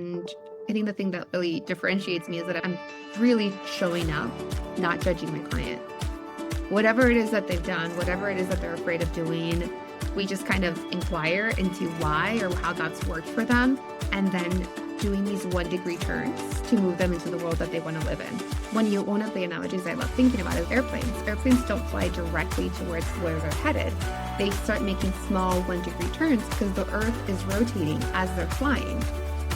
And I think the thing that really differentiates me is that I'm really showing up, not judging my client. Whatever it is that they've done, whatever it is that they're afraid of doing, we just kind of inquire into why or how that's worked for them, and then doing these 1-degree turns to move them into the world that they want to live in. One of the analogies I love thinking about is airplanes. Airplanes don't fly directly towards where they're headed. They start making small 1-degree turns because the Earth is rotating as they're flying.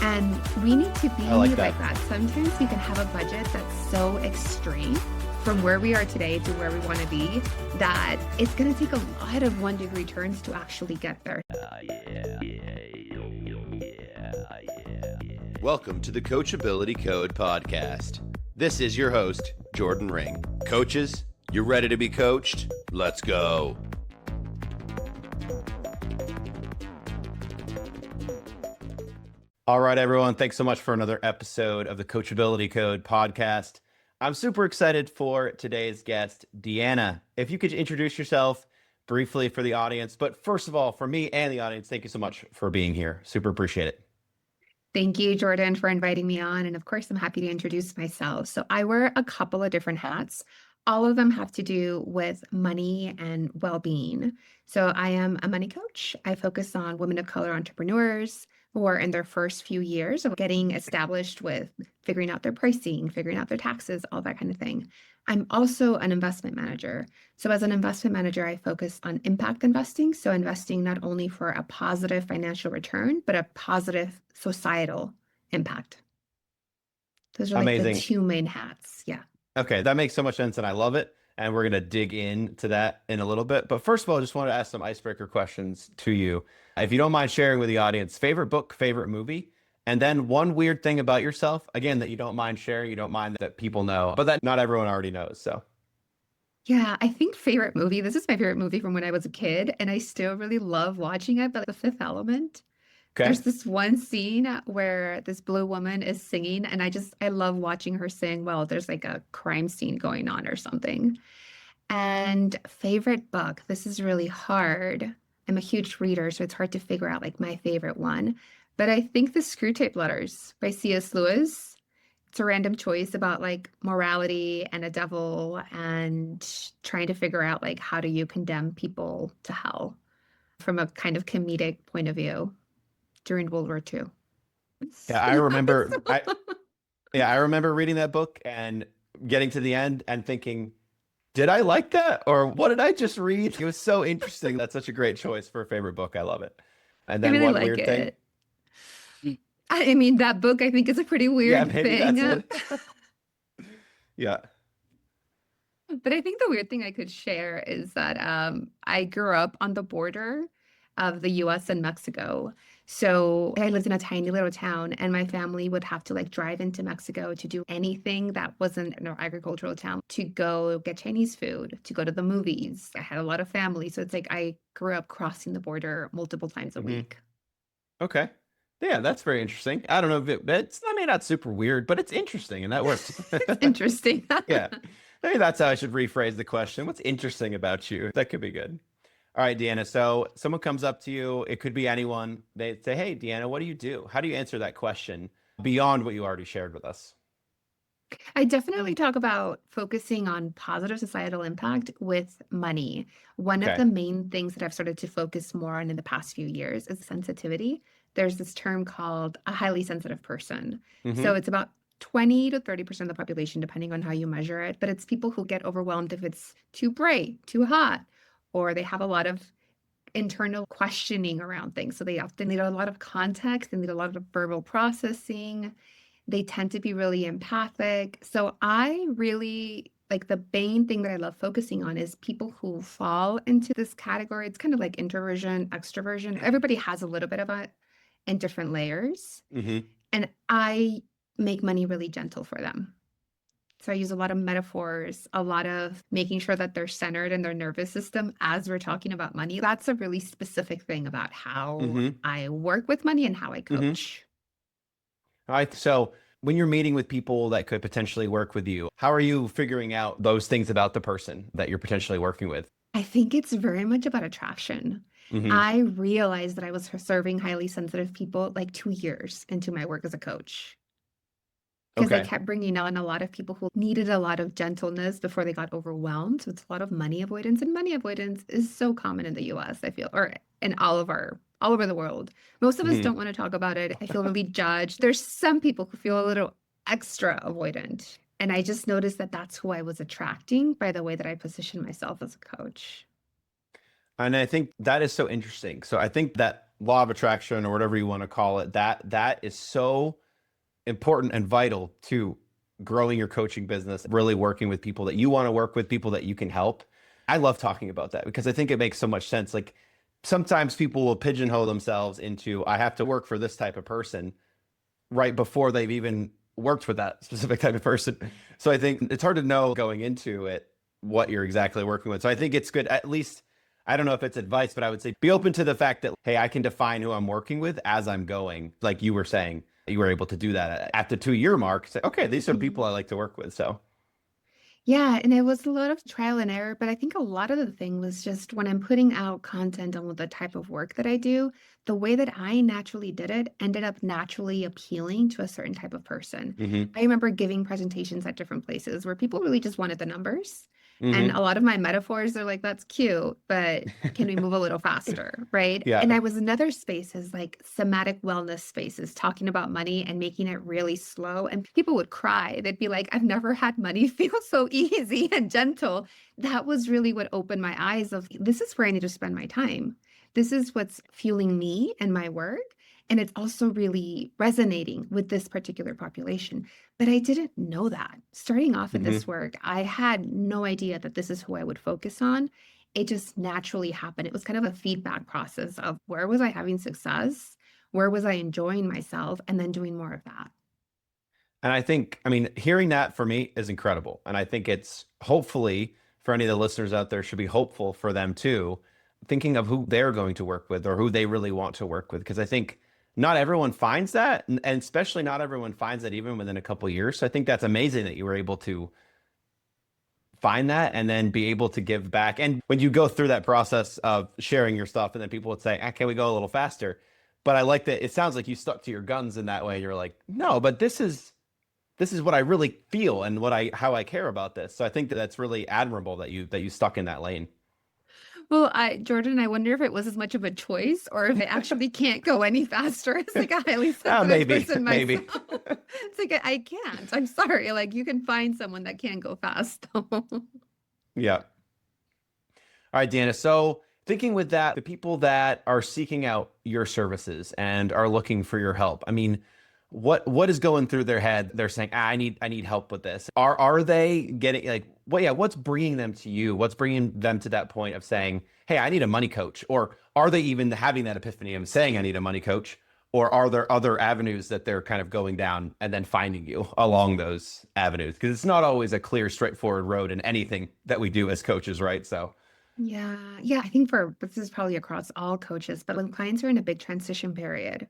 And we need to be like that. Sometimes we can have a budget that's so extreme from where we are today to where we want to be that it's going to take a lot of 1-degree turns to actually get there. Welcome to the Coachability Code podcast. This is your host, Jordan Ring. Coaches, you ready to be coached? Let's go. All right, everyone. Thanks so much for another episode of the Coachability Code podcast. I'm super excited for today's guest, Diana. If you could introduce yourself briefly for the audience, but first of all, for me and the audience, thank you so much for being here. Super appreciate it. Thank you, Jordan, for inviting me on. And of course, I'm happy to introduce myself. So I wear a couple of different hats. All of them have to do with money and well-being. So I am a money coach. I focus on women of color entrepreneurs who are in their first few years of getting established with figuring out their pricing, figuring out their taxes, all that kind of thing. I'm also an investment manager. So as an investment manager, I focus on impact investing. So investing not only for a positive financial return, but a positive societal impact. Those are like the two main hats. Yeah. Okay, that makes so much sense and I love it. And we're going to dig into that in a little bit. But first of all, I just want to ask some icebreaker questions to you. If you don't mind sharing with the audience, favorite book, favorite movie, and then one weird thing about yourself, again, that you don't mind sharing, you don't mind that people know, but that not everyone already knows. So yeah, I think favorite movie, this is my favorite movie from when I was a kid, and I still really love watching it, but The Fifth Element. okay. There's this one scene where this blue woman is singing, and I love watching her sing. Well, there's like a crime scene going on or something. And favorite book, this is really hard. I'm a huge reader, so it's hard to figure out like my favorite one. But I think The Screwtape Letters by C.S. Lewis. It's a random choice about like morality and a devil and trying to figure out like how do you condemn people to hell from a kind of comedic point of view during World War II. Yeah, I remember I remember reading that book and getting to the end and thinking, did I like that? Or what did I just read? It was so interesting. That's such a great choice for a favorite book. I love it. And then I really one like weird thing. I mean, that book I think is a pretty weird maybe thing. That's it. Yeah. But I think the weird thing I could share is that I grew up on the border of the US and Mexico. So I lived in a tiny little town and my family would have to like drive into Mexico to do anything that wasn't an agricultural town, to go get Chinese food, to go to the movies. I had a lot of family. So it's like I grew up crossing the border multiple times a week. Okay. Yeah, that's very interesting. I don't know if it's, I mean, not super weird, but it's interesting and that works. It's interesting. Yeah. Maybe that's how I should rephrase the question. What's interesting about you? That could be good. All right, Deanna. So someone comes up to you. It could be anyone. They say, hey, Deanna, what do you do? How do you answer that question beyond what you already shared with us? I definitely talk about focusing on positive societal impact with money. One of the main things that I've started to focus more on in the past few years is sensitivity. There's this term called a highly sensitive person. So it's about 20 to 30% of the population, depending on how you measure it. But it's people who get overwhelmed if it's too bright, too hot, or they have a lot of internal questioning around things. So they often need a lot of context, they need a lot of verbal processing. They tend to be really empathic. So I really like the main thing that I love focusing on is people who fall into this category. It's kind of like introversion, extroversion. Everybody has a little bit of it in different layers. And I make money really gentle for them. So I use a lot of metaphors, a lot of making sure that they're centered in their nervous system as we're talking about money. That's a really specific thing about how I work with money and how I coach. All right. So when you're meeting with people that could potentially work with you, how are you figuring out those things about the person that you're potentially working with? I think it's very much about attraction. Hmm. I realized that I was serving highly sensitive people like 2 years into my work as a coach. Because I Okay. kept bringing on a lot of people who needed a lot of gentleness before they got overwhelmed. So it's a lot of money avoidance, and money avoidance is so common in the US, I feel, or in all over the world. Most of us Hmm. don't want to talk about it. I feel really judged. There's some people who feel a little extra avoidant. And I just noticed that that's who I was attracting by the way that I position myself as a coach. And I think that is so interesting. So I think that law of attraction or whatever you want to call it, that is so important and vital to growing your coaching business, really working with people that you want to work with, people that you can help. I love talking about that because I think it makes so much sense. Like sometimes people will pigeonhole themselves into, I have to work for this type of person right before they've even worked with that specific type of person. So I think it's hard to know going into it what you're exactly working with. So I think it's good, at least, I don't know if it's advice, but I would say be open to the fact that, hey, I can define who I'm working with as I'm going. Like you were saying, you were able to do that at the 2 year mark. Say, okay, these are people I like to work with. So, Yeah, and it was a lot of trial and error, but I think a lot of the thing was just when I'm putting out content on the type of work that I do, the way that I naturally did it ended up naturally appealing to a certain type of person. hmm I remember giving presentations at different places where people really just wanted the numbers. And a hmm lot of my metaphors, they're like, that's cute, but can we move a little faster? Right. And yeah. I was in other spaces like somatic wellness spaces talking about money and making it really slow. And people would cry. They'd be like, I've never had money feel so easy and gentle. That was really what opened my eyes of this is where I need to spend my time. This is what's fueling me and my work. And it's also really resonating with this particular population. But I didn't know that. Starting off in this hmm work, I had no idea that this is who I would focus on. It just naturally happened. It was kind of a feedback process of where was I having success? Where was I enjoying myself? And then doing more of that. And I think, I mean, hearing that for me is incredible. And I think it's hopefully for any of the listeners out there should be hopeful for them too, thinking of who they're going to work with or who they really want to work with. Because I think not everyone finds that, and especially not everyone finds that even within a couple of years. So I think that's amazing that you were able to find that and then be able to give back. And when you go through that process of sharing your stuff, and then people would say, ah, can we go a little faster? But I like that it sounds like you stuck to your guns in that way. You're like, no, but this is what I really feel and what I how I care about this. So I think that that's really admirable that you stuck in that lane. Well, Jordan, I wonder if it was as much of a choice or if I actually can't go any faster as like a highly sensitive Maybe, person maybe. myself. It's like I can't. I'm sorry. Like you can find someone that can go fast. Yeah. All right, Deanna. So thinking with that, the people that are seeking out your services and are looking for your help, I mean, what is going through their head? They're saying, ah, I need help with this. Are they getting like, well, yeah, what's bringing them to you? What's bringing them to that point of saying, hey, I need a money coach? Or are they even having that epiphany of saying, I need a money coach? Or are there other avenues that they're kind of going down and then finding you along those avenues? Because it's not always a clear, straightforward road in anything that we do as coaches, right? So. Yeah. Yeah. I think for this is probably across all coaches, but when clients are in a big transition period,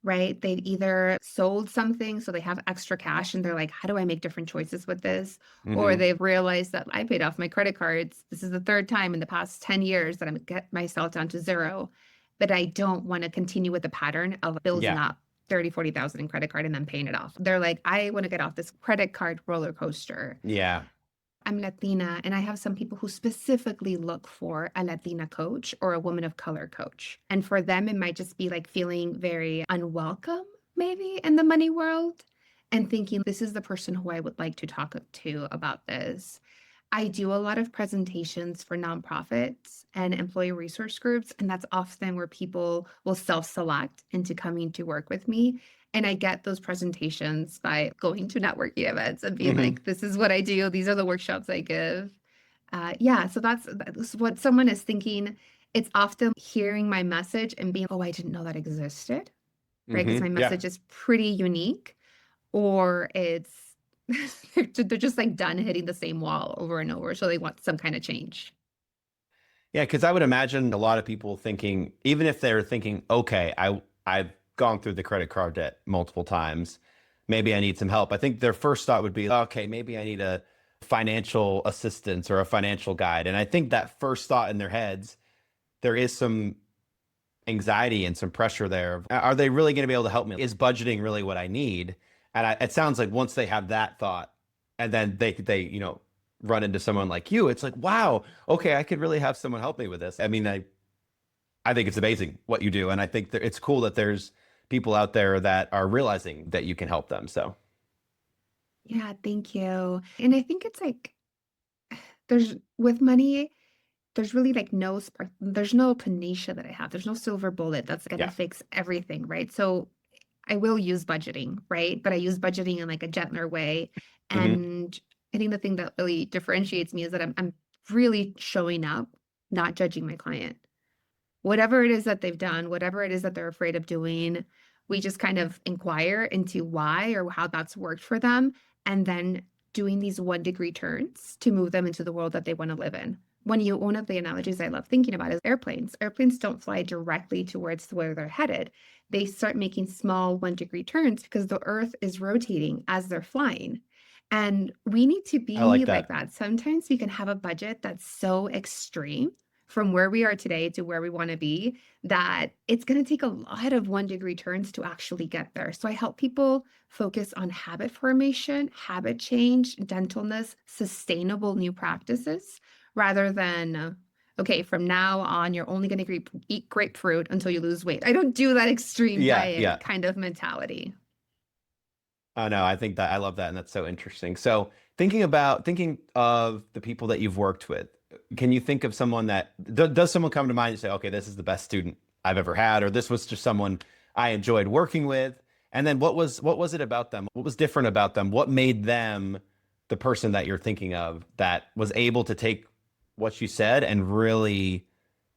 right? They've either sold something, so they have extra cash and they're like, how do I make different choices with this? Or Hmm. they've realized that I paid off my credit cards. This is the third time in the past 10 years that I'm get myself down to zero, but I don't want to continue with the pattern of building Yeah. up 30, 40,000 in credit card and then paying it off. They're like, I want to get off this credit card roller coaster. Yeah. I'm Latina, and I have some people who specifically look for a Latina coach or a woman of color coach. And for them, it might just be like feeling very unwelcome, maybe in the money world, and thinking, this is the person who I would like to talk to about this. I do a lot of presentations for nonprofits and employee resource groups, and that's often where people will self-select into coming to work with me. And I get those presentations by going to networking events and being hmm like, this is what I do, these are the workshops I give. Yeah, so that's what someone is thinking. It's often hearing my message and being, oh, I didn't know that existed, right? Because my Yeah. message is pretty unique, or it's they're just like done hitting the same wall over and over. So they want some kind of change. Yeah. Because I would imagine a lot of people thinking, even if they're thinking, okay, I've gone through the credit card debt multiple times, maybe I need some help. I think their first thought would be, okay, maybe I need a financial assistance or a financial guide. And I think that first thought in their heads, there is some anxiety and some pressure there. Are they really going to be able to help me? Is budgeting really what I need? And it sounds like once they have that thought, and then they run into someone like you, it's like, wow, okay, I could really have someone help me with this. I mean, I think it's amazing what you do, and I think that it's cool that there's people out there that are realizing that you can help them. So Yeah, thank you. And I think it's like there's with money, there's really like no spark, there's no panacea that I have. There's no silver bullet that's gonna yeah. fix everything, right? So I will use budgeting, right? But I use budgeting in like a gentler way. Hmm. And I think the thing that really differentiates me is that I'm really showing up, not judging my client. Whatever it is that they've done, whatever it is that they're afraid of doing, we just kind of inquire into why or how that's worked for them, and then doing these 1-degree turns to move them into the world that they want to live in. One of the analogies I love thinking about is airplanes. Airplanes don't fly directly towards where they're headed. They start making small 1-degree turns because the earth is rotating as they're flying. And we need to I like be like that. that. Sometimes we can have a budget that's so extreme from where we are today to where we want to be, that it's going to take a lot of 1-degree turns to actually get there. So I help people focus on habit formation, habit change, gentleness, sustainable new practices, rather than, okay, from now on, you're only going to eat grapefruit until you lose weight. I don't do that extreme Yeah, diet yeah. kind of mentality. Oh no, I think that I love that, and that's so interesting. So thinking of the people that you've worked with, can you think of someone that does someone come to mind and say, okay, this is the best student I've ever had, or this was just someone I enjoyed working with? And then what was it about them? What was different about them? What made them the person that you're thinking of that was able to take what you said and really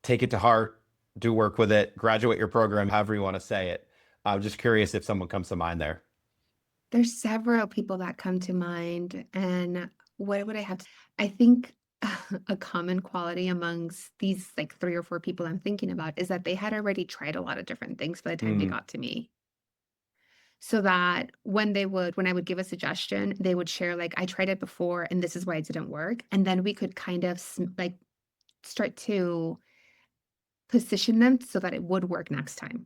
take it to heart, do work with it, graduate your program, however you want to say it? I'm just curious if someone comes to mind there. There's several people that come to mind, and what would I have to I think a common quality amongst these, like, 3 or 4 people I'm thinking about is that they had already tried a lot of different things by the time they Mm, got to me. So that when I would give a suggestion, they would share, like, "I tried it before, and this is why it didn't work," and then we could kind of like, start to position them so that it would work next time.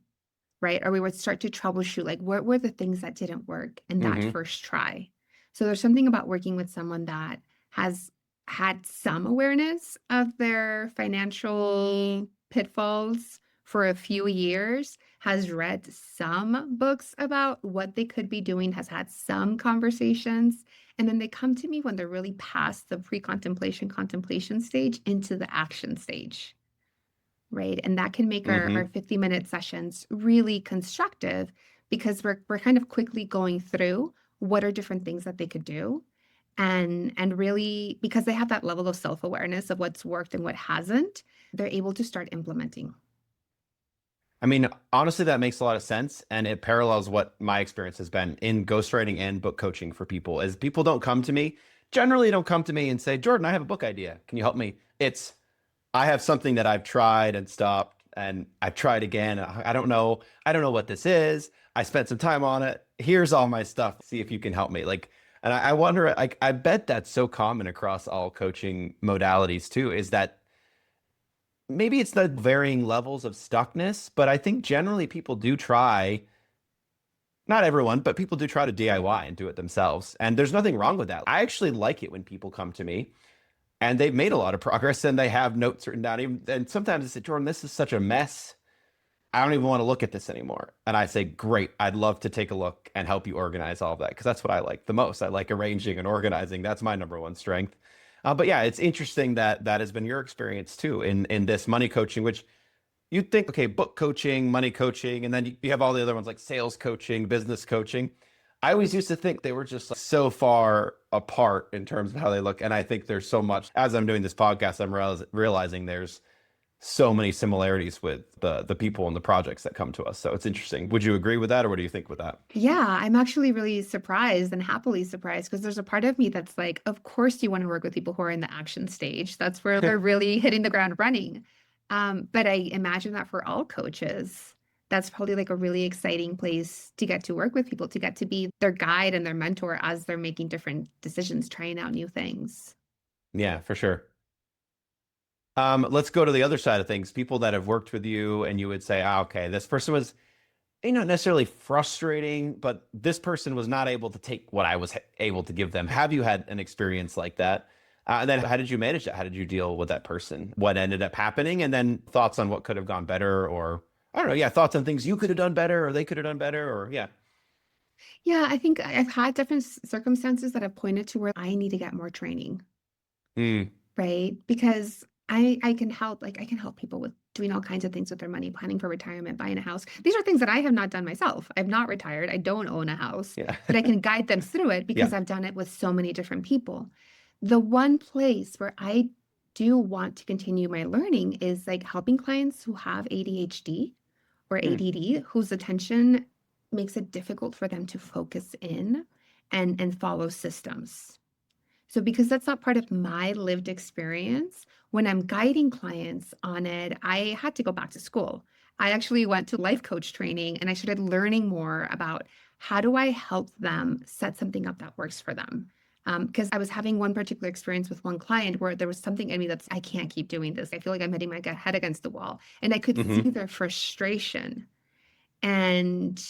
Right? Or we would start to troubleshoot, like, what were the things that didn't work in that hmm. first try? So there's something about working with someone that has had some awareness of their financial pitfalls for a few years, has read some books about what they could be doing, has had some conversations, and then they come to me when they're really past the pre-contemplation, contemplation stage into the action stage. Right, and that can make our Hmm. 50-minute sessions really constructive because we're kind of quickly going through what are different things that they could do, and really because they have that level of self-awareness of what's worked and what hasn't, they're able to start implementing. I mean, honestly, that makes a lot of sense, and it parallels what my experience has been in ghostwriting and book coaching for people. Is people don't come to me, generally don't come to me and say, Jordan, I have a book idea. Can you help me? It's I have something that I've tried and stopped, and I've tried again. I don't know. I don't know what this is. I spent some time on it. Here's all my stuff. See if you can help me. Like, and I wonder, like, I bet that's so common across all coaching modalities too, is that maybe it's the varying levels of stuckness, but I think generally people do try, not everyone, but people do try to DIY and do it themselves. And there's nothing wrong with that. I actually like it when people come to me and they've made a lot of progress and they have notes written down. Even, and sometimes they say, Jordan, this is such a mess. I don't even want to look at this anymore. And I say, great, I'd love to take a look and help you organize all of that because that's what I like the most. I like arranging and organizing. That's my number one strength. But yeah, it's interesting that that has been your experience too in this money coaching, which you'd think, okay, book coaching, money coaching, and then you have all the other ones like sales coaching, business coaching. I always used to think they were just like so far apart in terms of how they look. And I think there's so much, as I'm doing this podcast, I'm realizing there's so many similarities with the people and the projects that come to us. So it's interesting. Would you agree with that, or what do you think with that? Yeah, I'm actually really surprised and happily surprised because there's a part of me that's like, of course you want to work with people who are in the action stage. That's where they're really hitting the ground running. But I imagine that for all coaches, that's probably like a really exciting place to get to work with people, to get to be their guide and their mentor as they're making different decisions, trying out new things. Yeah, for sure. Let's go to the other side of things. People that have worked with you and you would say, ah, okay, this person was, not necessarily frustrating, but this person was not able to take what I was able to give them. Have you had an experience like that? And then how did you manage that? How did you deal with that person? What ended up happening? And then thoughts on what could have gone better, or I don't know, yeah, thoughts on things you could have done better or they could have done better, or yeah. Yeah, I think I've had different circumstances that have pointed to where I need to get more training, Mm, right? Because I can help, like I can help people with doing all kinds of things with their money, planning for retirement, buying a house. These are things that I have not done myself. I've not retired. I don't own a house, yeah. but I can guide them through it because Yeah. I've done it with so many different people. The one place where I do want to continue my learning is like helping clients who have ADHD or Mm, ADD, whose attention makes it difficult for them to focus in and follow systems. So because that's not part of my lived experience, when I'm guiding clients on it, I had to go back to school. I actually went to life coach training and I started learning more about how do I help them set something up that works for them. Because I was having one particular experience with one client where there was something in me that's, I can't keep doing this. I feel like I'm hitting my head against the wall. And I could see hmm their frustration. And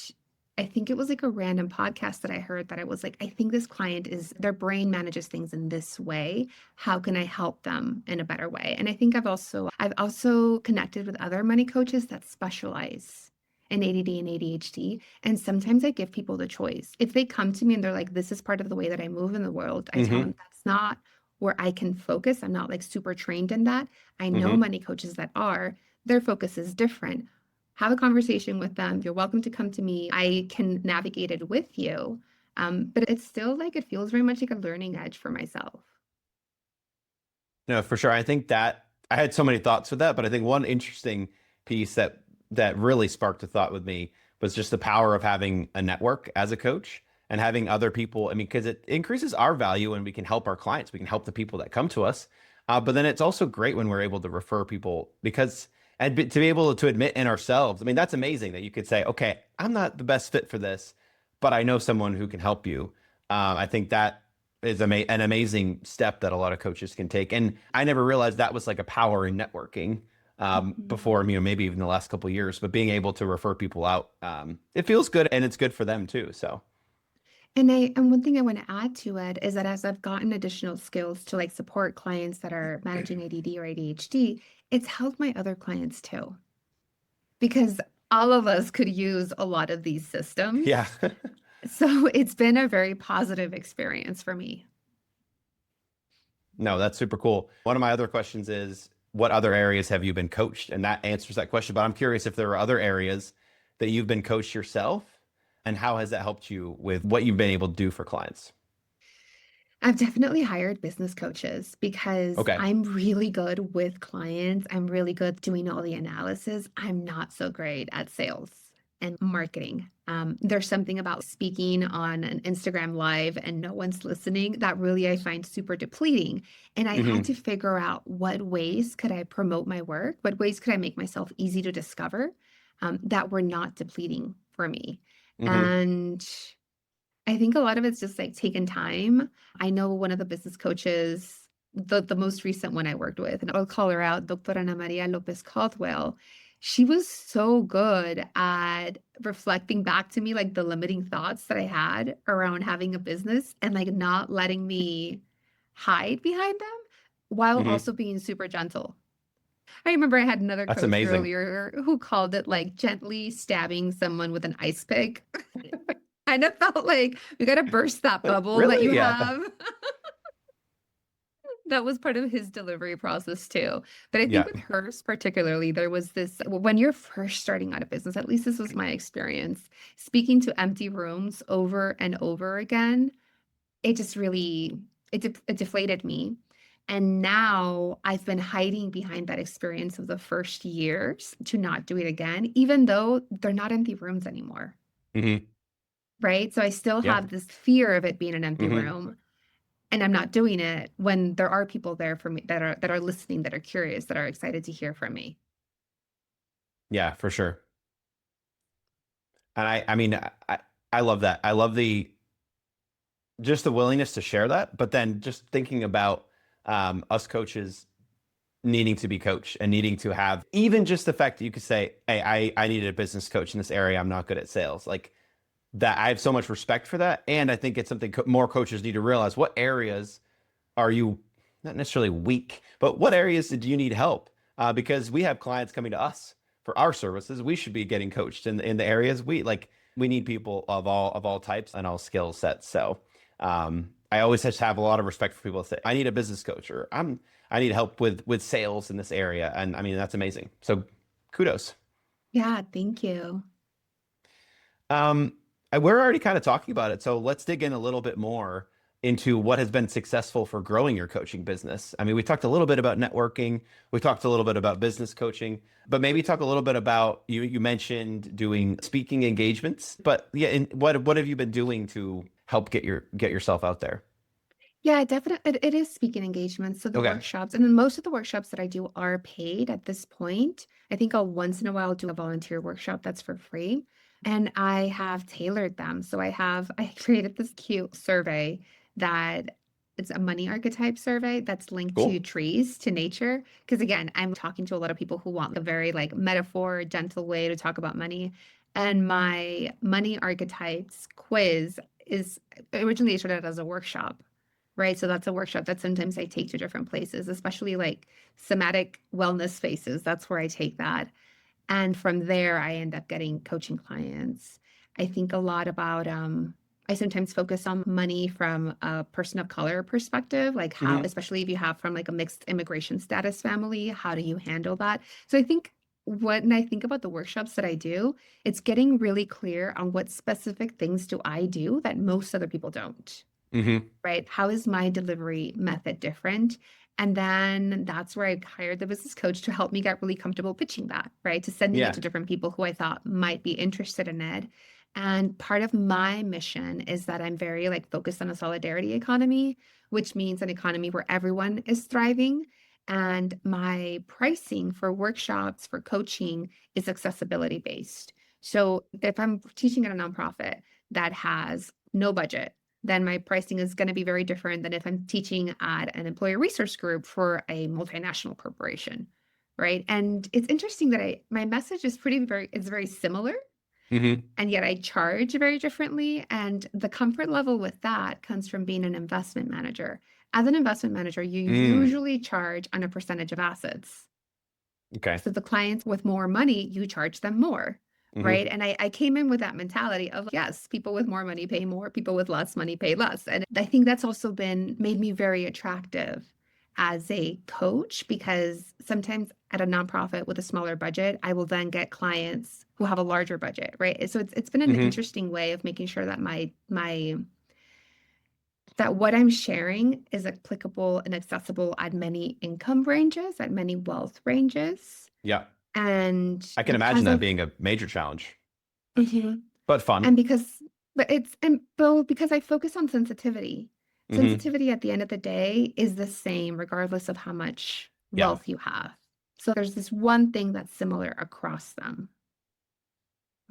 I think it was like a random podcast that I heard that I was like, I think this client is their brain manages things in this way. How can I help them in a better way? And I think I've also connected with other money coaches that specialize in ADD and ADHD. And sometimes I give people the choice. If they come to me and they're like, this is part of the way that I move in the world, I tell them hmm that's not where I can focus. I'm not like super trained in that. I know hmm money coaches that are, their focus is different. Have a conversation with them. You're welcome to come to me. I can navigate it with you. But it's still like it feels very much like a learning edge for myself. No, for sure. I think that I had so many thoughts with that, but I think one interesting piece that really sparked a thought with me was just the power of having a network as a coach and having other people. I mean, because it increases our value and we can help our clients. We can help the people that come to us. But then it's also great when we're able to refer people because to be able to admit in ourselves. I mean, that's amazing that you could say, okay, I'm not the best fit for this, but I know someone who can help you. I think that is an amazing step that a lot of coaches can take. And I never realized that was like a power in networking Mhm. before, maybe even the last couple of years, but being able to refer people out, it feels good and it's good for them too. So, And one thing I want to add to it is that as I've gotten additional skills to like support clients that are managing ADD or ADHD, it's helped my other clients too. Because all of us could use a lot of these yeah. systems. So it's been a very positive experience for me. No, that's super cool. One of my other questions is, what other areas have you been coached? And that answers that question. But I'm curious if there are other areas that you've been coached yourself, and how has that helped you with what you've been able to do for clients? I've definitely hired business coaches because Okay. I'm really good with clients. I'm really good doing all the analysis. I'm not so great at sales and marketing. There's something about speaking on an Instagram live and no one's listening that really I find super depleting. And I had to hmm figure out what ways could I promote my work? What ways could I make myself easy to discover that were not depleting for me? hmm And I think a lot of it's just like taken time. I know one of the business coaches, the most recent one I worked with, and I'll call her out, Dr. Ana Maria Lopez Caldwell. She was so good at reflecting back to me like the limiting thoughts that I had around having a business and like not letting me hide behind them while hmm also being super gentle. I remember I had another That's coach amazing. earlier who called it like gently stabbing someone with an ice pick. Kind of felt like we got to burst that bubble that you Really? Yeah. have. That was part of his delivery process too. But I think Yeah. with hers particularly, there was this when you're first starting out a business, at least this was my experience, speaking to empty rooms over and over again, it just really it deflated me. And now I've been hiding behind that experience of the first years to not do it again, even though they're not empty rooms anymore. hmm Right. So I still Yeah. have this fear of it being an empty hmm room and I'm not doing it when there are people there for me that are listening, that are curious, that are excited to hear from me. Yeah, for sure. And I mean, I love that. I love the just the willingness to share that, but then just thinking about us coaches needing to be coached and needing to have even just the fact that you could say, hey, I needed a business coach in this area. I'm not good at sales. Like that, I have so much respect for that. And I think it's something more coaches need to realize. What areas are you not necessarily weak, but what areas do you need help? Because we have clients coming to us for our services. We should be getting coached in the areas we like. We need people of all types and all skill sets. So I always just have a lot of respect for people that say, I need a business coach, or I need help with sales in this area. And I mean, that's amazing. So kudos. Yeah, thank you. Um, we're already kind of talking about it. So let's dig in a little bit more into what has been successful for growing your coaching business. I mean, we talked a little bit about networking. We talked a little bit about business coaching, but maybe talk a little bit about you mentioned doing speaking engagements, but yeah, and what have you been doing to help get yourself out there? Yeah, definitely. It is speaking engagements. So the Okay, workshops, and then most of the workshops that I do are paid at this point. I think I'll once in a while do a volunteer workshop that's for free. And I have tailored them. So I created this cute survey that it's a money archetype survey that's linked to cool. trees, to nature. Because again, I'm talking to a lot of people who want a very like metaphor, gentle way to talk about money. And my money archetypes quiz is originally started as a workshop, right? So that's a workshop that sometimes I take to different places, especially like somatic wellness spaces. That's where I take that. And from there, I end up getting coaching clients. I think a lot about, I sometimes focus on money from a person of color perspective, like how, Hmm. especially if you have from like a mixed immigration status family, how do you handle that? So I think when I think about the workshops that I do, it's getting really clear on what specific things do I do that most other people don't, Hmm. right? How is my delivery method different? And then that's where I hired the business coach to help me get really comfortable pitching that, right? To sending it Yeah. to different people who I thought might be interested in it. And part of my mission is that I'm very like focused on a solidarity economy, which means an economy where everyone is thriving. And my pricing for workshops, for coaching is accessibility based. So if I'm teaching at a nonprofit that has no budget, then my pricing is going to be very different than if I'm teaching at an employer resource group for a multinational corporation, right? And it's interesting that my message is it's very similar, Hmm. and yet I charge very differently. And the comfort level with that comes from being an investment manager. As an investment manager, you Mm. usually charge on a percentage of assets. Okay. So the clients with more money, you charge them more, right? Hmm. And I came in with that mentality of, yes, people with more money pay more, people with less money pay less. And I think that's also been made me very attractive as a coach, because sometimes at a nonprofit with a smaller budget, I will then get clients who have a larger budget, right? So it's been an Hmm. interesting way of making sure that my that what I'm sharing is applicable and accessible at many income ranges, at many wealth ranges. Yeah. And I can imagine because that of being a major challenge, Mhm. but fun. and because but it's and Bill, because I focus on sensitivity. Hmm. Sensitivity at the end of the day is the same regardless of how much Yeah. wealth you have. So there's this one thing that's similar across them.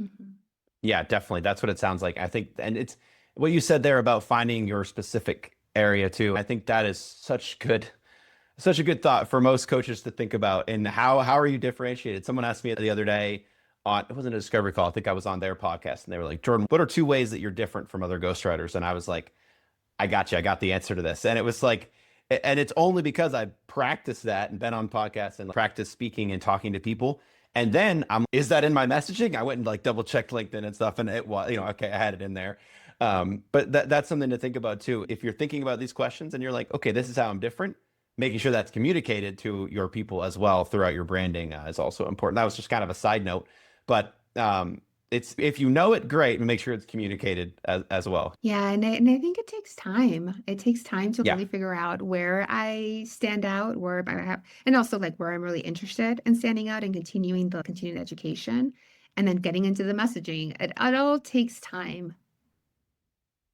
Mhm. Yeah, definitely. That's what it sounds like. I think, and it's what you said there about finding your specific area too. I think that is such a good thought for most coaches to think about. And how are you differentiated? Someone asked me the other day on, it wasn't a discovery call. I think I was on their podcast and they were like, Jordan, what are two ways that you're different from other ghostwriters? And I was like, I got you. I got the answer to this. And it was like, and it's only because I practiced that and been on podcasts and practiced speaking and talking to people. And then is that in my messaging? I went and like double checked LinkedIn and stuff, and it was, okay, I had it in there. But that's something to think about too. If you're thinking about these questions and you're like, okay, this is how I'm different, making sure that's communicated to your people as well throughout your branding is also important. That was just kind of a side note, but it's if you know it, great, and make sure it's communicated as well. Yeah, and I think it takes time. It takes time to Yeah. really figure out where I stand out, where I have, and also like where I'm really interested in standing out and continuing the continued education, and then getting into the messaging. It all takes time.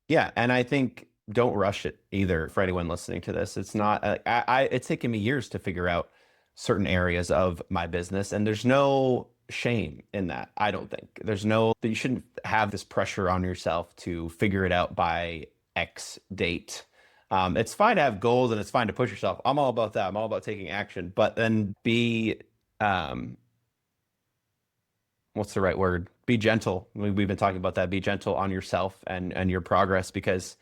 Yeah, and I think don't rush it either for anyone listening to this. It's not it's taken me years to figure out certain areas of my business, and there's no shame in that. I don't think there's no you shouldn't have this pressure on yourself to figure it out by X date. It's fine to have goals and it's fine to push yourself. I'm all about that. I'm all about taking action, but then um, what's the right word? Be gentle. We've been talking about that. Be gentle on yourself and your progress, because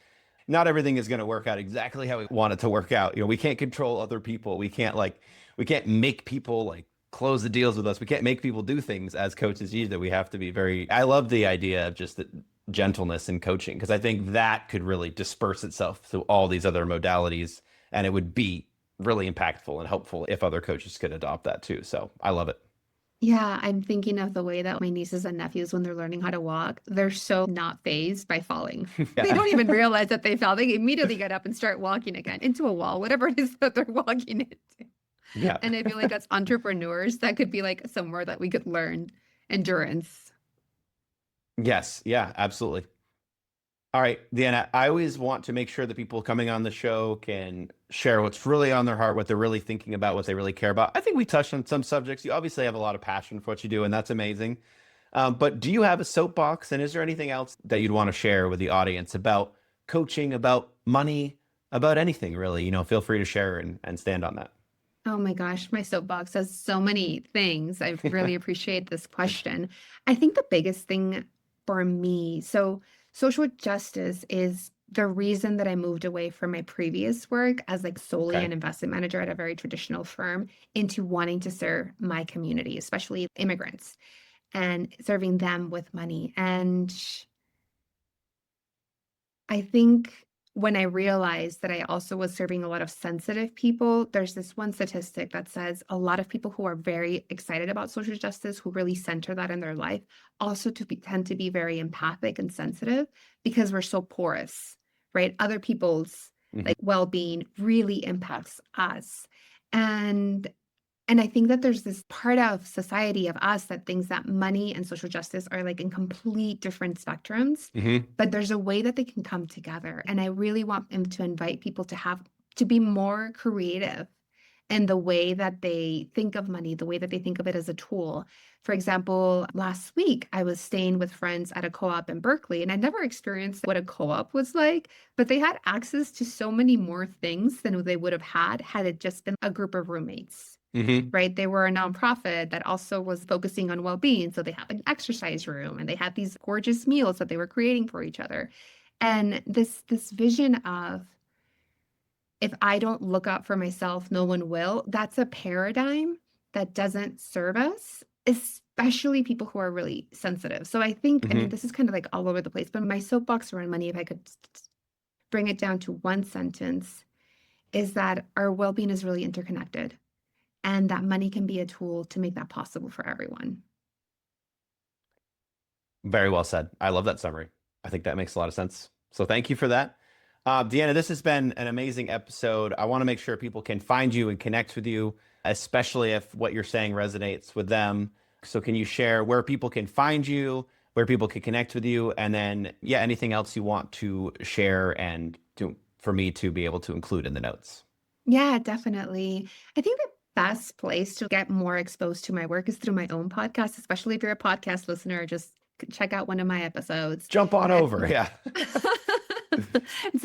not everything is going to work out exactly how we want it to work out. We can't control other people. We can't make people like close the deals with us. We can't make people do things as coaches either. We have to be I love the idea of just the gentleness in coaching, because I think that could really disperse itself through all these other modalities, and it would be really impactful and helpful if other coaches could adopt that too. So I love it. Yeah, I'm thinking of the way that my nieces and nephews, when they're learning how to walk, they're so not phased by falling. They Yeah. don't even realize that they fell. They immediately get up and start walking again into a wall, whatever it is that they're walking into. Yeah. And I feel like as entrepreneurs, that could be like somewhere that we could learn endurance. Yes. Yeah, absolutely. All right, Deanna, I always want to make sure that people coming on the show can share what's really on their heart, what they're really thinking about, what they really care about. I think we touched on some subjects. You obviously have a lot of passion for what you do, and that's amazing. But do you have a soapbox, and is there anything else that you'd want to share with the audience about coaching, about money, about anything really? Feel free to share and stand on Oh my gosh, my soapbox has so many things. I really appreciate this question. I think the biggest thing for me, so social justice is the reason that I moved away from my previous work as like solely that. an investment manager at a very traditional firm into wanting to serve my community, especially immigrants, and serving them with money. And I think when I realized that I also was serving a lot of sensitive people, there's this one statistic that says a lot of people who are very excited about social justice, who really center that in their life, also tend to be very empathic and sensitive because we're so porous, right? Other people's Okay. like well-being really impacts us. And and I think that there's this part of society of us that thinks that money and social justice are like in complete different spectrums, Hmm. but there's a way that they can come together. And I really want them to invite people to be more creative in the way that they think of money, the way that they think of it as a tool. For example, last week I was staying with friends at a co-op in Berkeley, and I never experienced what a co-op was like, but they had access to so many more things than they would have had it just been a group of roommates, Hmm. right? They were a nonprofit that also was focusing on well-being. So they had an exercise room and they had these gorgeous meals that they were creating for each other. And this vision of if I don't look out for myself, no one will, that's a paradigm that doesn't serve us, especially people who are really sensitive. So I think, I mean, Hmm. this is kind of like all over the place, but my soapbox around money, if I could bring it down to one sentence, is that our well-being is really interconnected and that money can be a tool to make that possible for everyone. Very well said. I love that summary. I think that makes a lot of sense. So thank you for that. Deanna, this has been an amazing episode. I want to make sure people can find you and connect with you, especially if what you're saying resonates with them. So can you share where people can find you, where people can connect with you, and then, yeah, anything else you want to share for me to be able to include in the notes? Yeah, definitely. I think the best place to get more exposed to my work is through my own podcast, especially if you're a podcast listener, just check out one of my episodes. Jump on over. Yeah. It's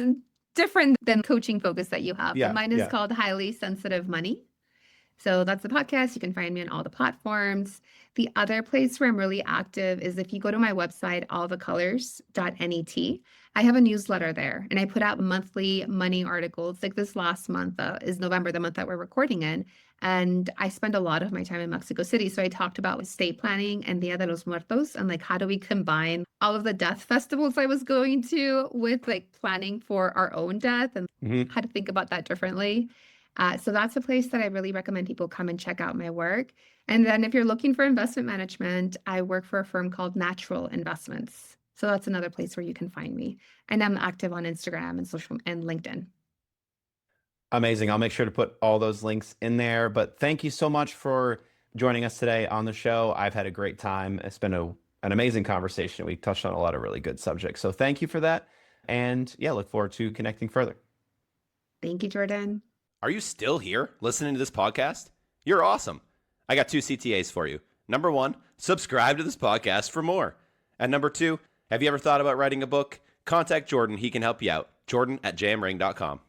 different than coaching focus that you have, but Yeah. mine is Yeah. called Highly Sensitive Money. So that's the podcast. You can find me on all the platforms. The other place where I'm really active is if you go to my website, allthecolors.net. I have a newsletter there and I put out monthly money articles. Like this last month is November, the month that we're recording in. And I spend a lot of my time in Mexico City. So I talked about estate planning and Dia de los Muertos and like how do we combine all of the death festivals I was going to with like planning for our own death and Hmm. how to think about that differently. So that's a place that I really recommend people come and check out my work. And then if you're looking for investment management, I work for a firm called Natural Investments. So that's another place where you can find me. And I'm active on Instagram and social and LinkedIn. Amazing. I'll make sure to put all those links in there. But thank you so much for joining us today on the show. I've had a great time. It's been an amazing conversation. We touched on a lot of really good subjects. So thank you for that. And yeah, look forward to connecting further. Thank you, Jordan. Are you still here listening to this podcast? You're awesome. I got two CTAs for you. Number one, subscribe to this podcast for more. And number two, have you ever thought about writing a book? Contact Jordan. He can help you out. Jordan at jmring.com.